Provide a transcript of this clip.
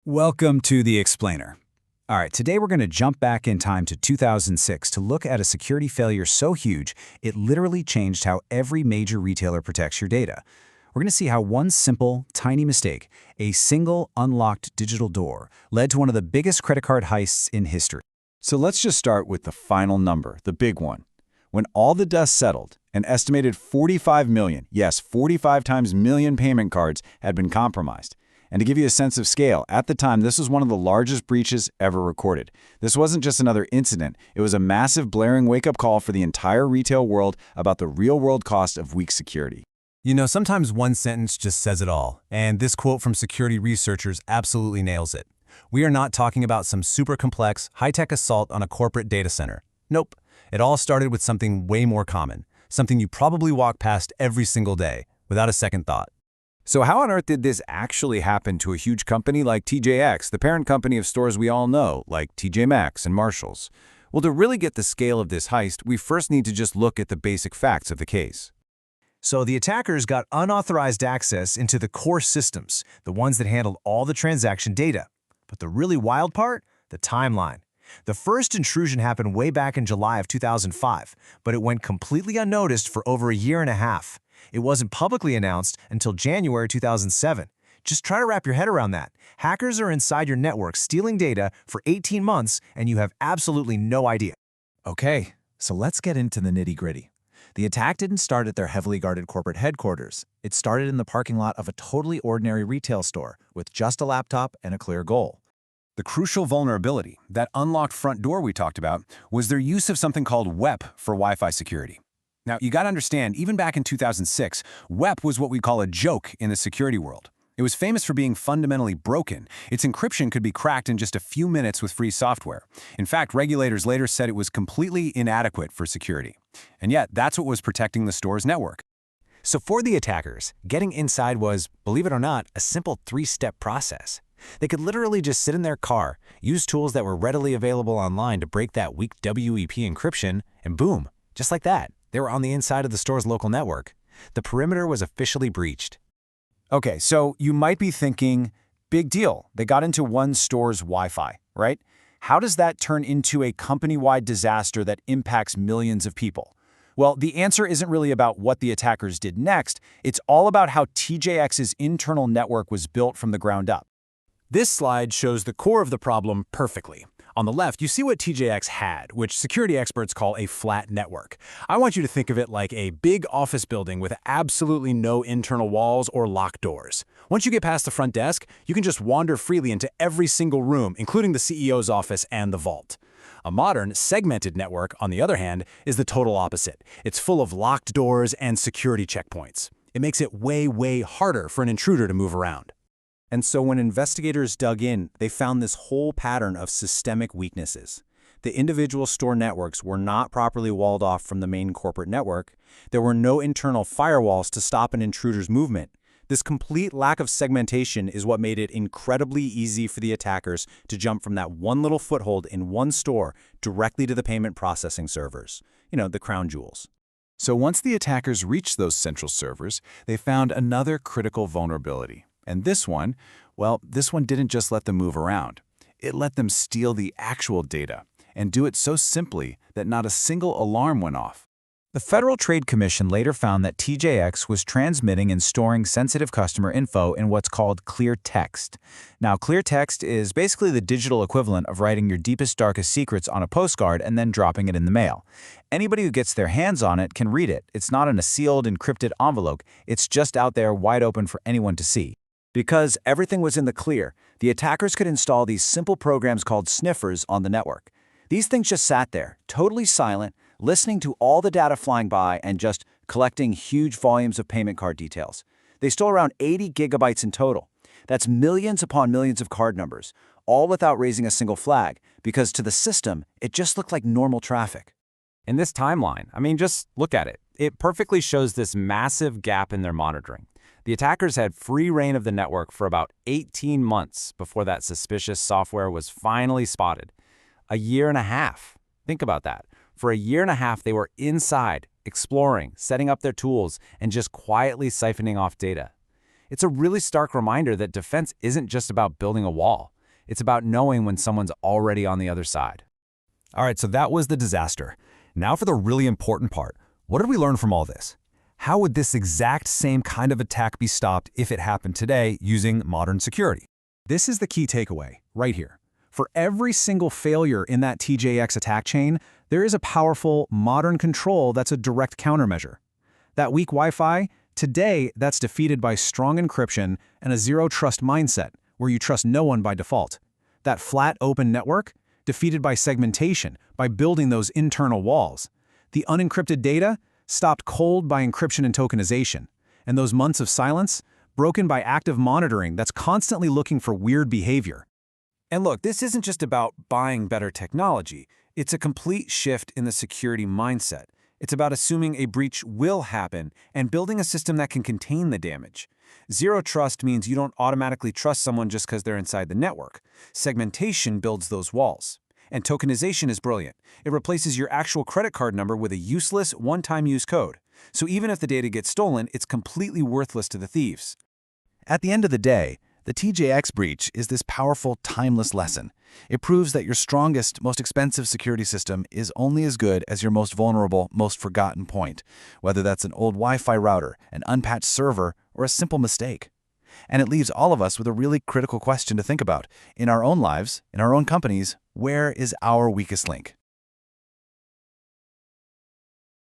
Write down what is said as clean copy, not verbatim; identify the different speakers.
Speaker 1: Welcome to The Explainer. All right, today we're going to jump back in time to 2006 to look at a security failure so huge, it literally changed how every major retailer protects your data. We're going to see how one simple, tiny mistake, a single unlocked digital door, led to one of the biggest credit card heists in history.
Speaker 2: So let's just start with the final number, the big one. When all the dust settled, an estimated 45 million, yes, 45 times million payment cards had been compromised. And to give you a sense of scale, at the time, this was one of the largest breaches ever recorded. This wasn't just another incident. It was a massive, blaring wake-up call for the entire retail world about the real-world cost of weak security.
Speaker 3: You know, sometimes one sentence just says it all, and this quote from security researchers absolutely nails it. We are not talking about some super complex, high-tech assault on a corporate data center. Nope. It all started with something way more common, something you probably walk past every single day, without a second thought.
Speaker 2: So how on earth did this actually happen to a huge company like TJX, the parent company of stores we all know, like Maxx and Marshalls? Well, to really get the scale of this heist, we first need to just look at the basic facts of the case.
Speaker 3: So the attackers got unauthorized access into the core systems, the ones that handled all the transaction data. But the really wild part? The timeline. The first intrusion happened way back in July of 2005, but it went completely unnoticed for over a year and a half. It wasn't publicly announced until January 2007. Just try to wrap your head around that. Hackers are inside your network stealing data for 18 months, and you have absolutely no idea.
Speaker 4: Okay, so let's get into the nitty-gritty. The attack didn't start at their heavily guarded corporate headquarters. It started in the parking lot of a totally ordinary retail store with just a laptop and a clear goal.
Speaker 2: The crucial vulnerability, that unlocked front door we talked about, was their use of something called WEP for Wi-Fi security. Now, you got to understand, even back in 2006, WEP was what we call a joke in the security world. It was famous for being fundamentally broken. Its encryption could be cracked in just a few minutes with free software. In fact, regulators later said it was completely inadequate for security. And yet, that's what was protecting the store's network.
Speaker 5: So for the attackers, getting inside was, believe it or not, a simple three-step process. They could literally just sit in their car, use tools that were readily available online to break that weak WEP encryption, and boom, just like that, they were on the inside of the store's local network. The perimeter was officially breached.
Speaker 2: Okay, so you might be thinking, big deal, they got into one store's Wi-Fi, right? How does that turn into a company-wide disaster that impacts millions of people? Well, the answer isn't really about what the attackers did next. It's all about how TJX's internal network was built from the ground up.
Speaker 3: This slide shows the core of the problem perfectly. On the left, you see what TJX had, which security experts call a flat network. I want you to think of it like a big office building with absolutely no internal walls or locked doors. Once you get past the front desk, you can just wander freely into every single room, including the CEO's office and the vault. A modern, segmented network, on the other hand, is the total opposite. It's full of locked doors and security checkpoints. It makes it way harder for an intruder to move around.
Speaker 2: And so when investigators dug in, they found this whole pattern of systemic weaknesses. The individual store networks were not properly walled off from the main corporate network. There were no internal firewalls to stop an intruder's movement. This complete lack of segmentation is what made it incredibly easy for the attackers to jump from that one little foothold in one store directly to the payment processing servers. You know, the crown jewels. So once the attackers reached those central servers, they found another critical vulnerability. And this one didn't just let them move around. It let them steal the actual data and do it so simply that not a single alarm went off.
Speaker 1: The Federal Trade Commission later found that TJX was transmitting and storing sensitive customer info in what's called clear text. Now, clear text is basically the digital equivalent of writing your deepest, darkest secrets on a postcard and then dropping it in the mail. Anybody who gets their hands on it can read it. It's not in a sealed, encrypted envelope. It's just out there wide open for anyone to see. Because everything was in the clear, the attackers could install these simple programs called sniffers on the network. These things just sat there, totally silent, listening to all the data flying by and just collecting huge volumes of payment card details. They stole around 80 gigabytes in total. That's millions upon millions of card numbers, all without raising a single flag, because to the system, it just looked like normal traffic.
Speaker 6: In this timeline, just look at it. It perfectly shows this massive gap in their monitoring. The attackers had free reign of the network for about 18 months before that suspicious software was finally spotted. A year and a half. Think about that. For a year and a half, they were inside, exploring, setting up their tools, and just quietly siphoning off data. It's a really stark reminder that defense isn't just about building a wall. It's about knowing when someone's already on the other side.
Speaker 5: All right, so that was the disaster. Now for the really important part. What did we learn from all this? How would this exact same kind of attack be stopped if it happened today using modern security?
Speaker 2: This is the key takeaway, right here. For every single failure in that TJX attack chain, there is a powerful, modern control that's a direct countermeasure. That weak Wi-Fi, today that's defeated by strong encryption and a zero-trust mindset, where you trust no one by default. That flat, open network, defeated by segmentation, by building those internal walls. The unencrypted data, stopped cold by encryption and tokenization. And those months of silence, broken by active monitoring that's constantly looking for weird behavior.
Speaker 3: And look, this isn't just about buying better technology. It's a complete shift in the security mindset. It's about assuming a breach will happen and building a system that can contain the damage. Zero trust means you don't automatically trust someone just because they're inside the network. Segmentation builds those walls. And tokenization is brilliant. It replaces your actual credit card number with a useless, one-time use code. So even if the data gets stolen, it's completely worthless to the thieves.
Speaker 4: At the end of the day, the TJX breach is this powerful, timeless lesson. It proves that your strongest, most expensive security system is only as good as your most vulnerable, most forgotten point, whether that's an old Wi-Fi router, an unpatched server, or a simple mistake. And it leaves all of us with a really critical question to think about. In our own lives, in our own companies, where is our weakest link?